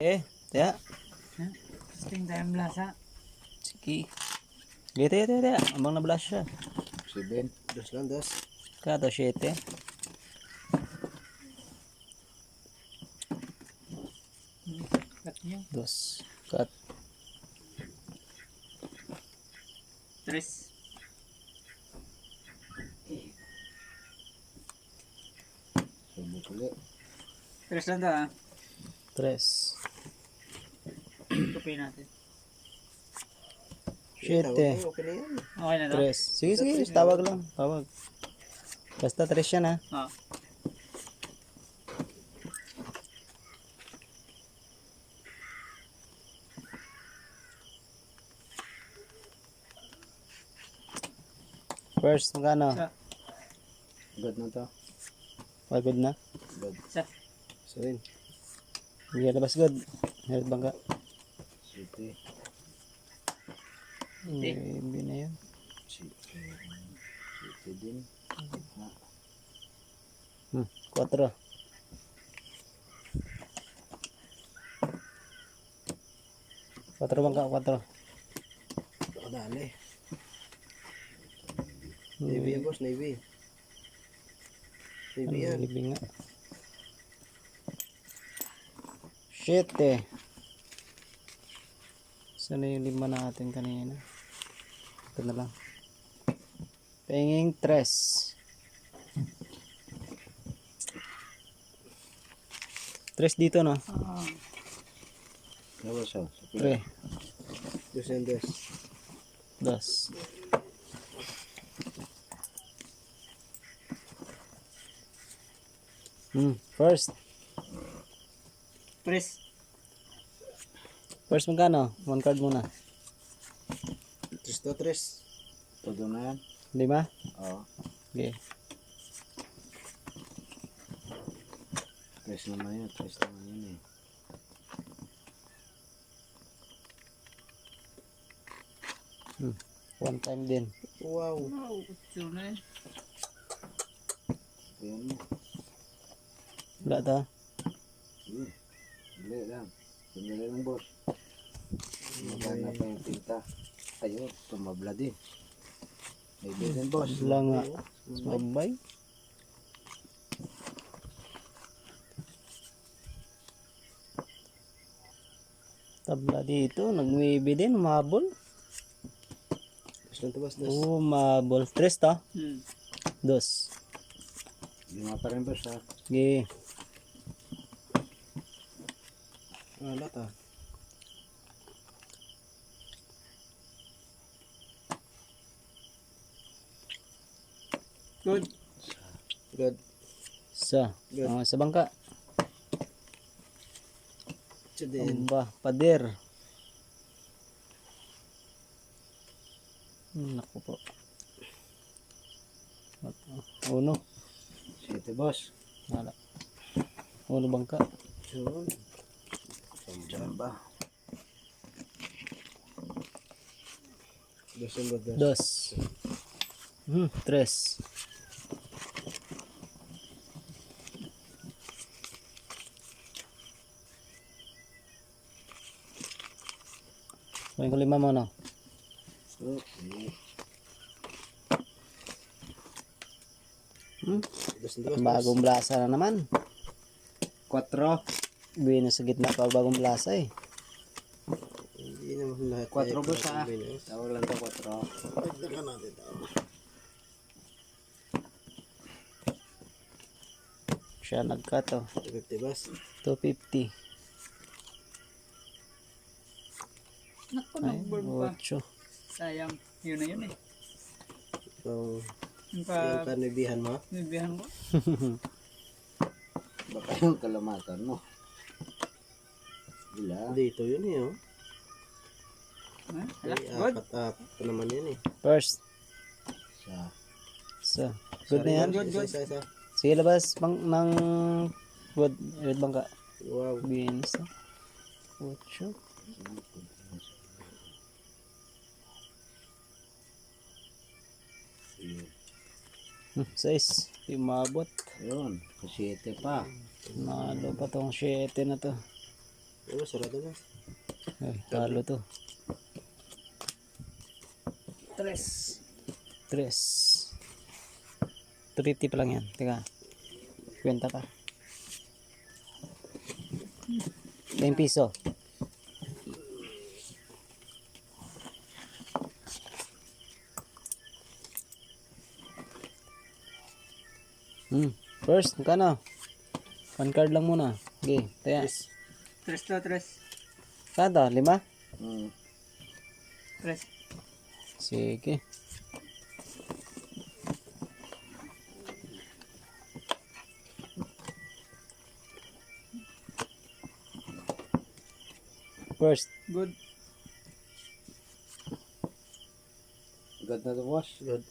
Ya. Testing tayo blasa. Sige. Gitu ya. Abang na blush siya. 7, 2 lang, 2. Kato 7. Cut nyo. 2. Cut. 3. Subok ulit. 3 lang to ah. 3. Copy natin. 7. Okay na yan. Okay na to? 3. Sige. Tawag lang. Tawag. Basta 3 yan ha. Oo. First, magkano? Isa. Good na to. Pagod na? Good. Isa. So yun. Hindi ka labas good. Meron bangka. City. Hindi na yun. City din. 4. 4 bangka, 4. Dali. Navy yan, boss. Navy. Navy yan. Libing nga. 7. Sana yung 5 natin kanina? Ito na lang. Penging 3. 3 dito no? Ano ba siya? 3. 2 and 2. 2. First. Press. First magkano? 1 card muna. 3 to 3. Todo na yan? 5? Oo. Okay. 3 naman yun. 3 naman yun eh. One time din. Wow. Wow. Sure na eh. Ayan mo. Wala to. Sige. Dali lang. Sandali lang, boss. Magana pa yung tinta. Ayun. Tumabla din. Navy din, boss. Wala nga. Sabay. Tabla dito. Nag-maybe din. Umabol. Boss lang to, boss. 2. Umabol. 3 to. 2. 5 pa rin, boss, ha? Okay. Wala ta. Good. Good. Good. Sa bangka. Ito din. Amba. Pader. Naku po. Uno. City, boss. Wala. Uno bangka. Yun. Diyan ba? 2 and 2. 2. 3. Kunin ko 5 mo no. So, Bagong blasa na naman. 4. Bino sa gitna pa bagong blasa eh. Hindi naman lahat. 4 boss, ha? Tawag lang to 4. Dagdagan natin ito. Siya nagka to. 250, boss. 250. Naku, Ay, nag-burn pa. 8. Sayang. Yun na yun eh. So, Yung yung kanibihan mo? nibihan ko. Baka yung kalamatan mo. Wala. Dito yun eh, oh. Hala, Ay, good. apat pa naman yun eh. First. Isa. So, good na yan. Good. Isa. Sige labas bang ng good. Red bangka. Wow. Binis na. 8. Yun. 6. Umabot. Yun. Kasyete pa. Nalo pa tong 7 na to. Oh, sarado na. Ay, talo to. 3. 3. 30 pa lang yan. Teka. Kwenta ka. 10 piso. First, magkano? 1 card lang muna. Okay, taya. 3 to 3. Kano? 5? 3. Sige. First. Good. Good na to, boss. Good.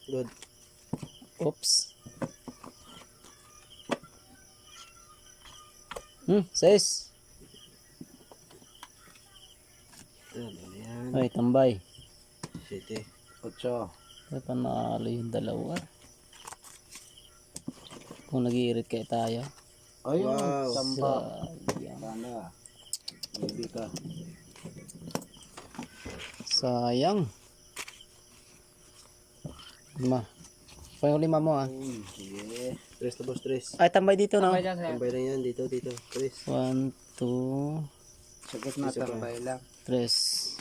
Good. Oops. 6. Yan. Ay, tambay. 7. 8. Ay, panalo yung dalawa. Kung nag-iirit kayo tayo. Ayun, Wow. samba. Sayang. Sana. Maybe ka. Sayang. 5. Pa yung 5 mo ah. Sige. 3 to, boss. 3. Ay, tambay dito no? Tambay dyan sa'yo. Tambay lang yan. Dito. 3. 1, 2, Sagot na, tambay lang. 3.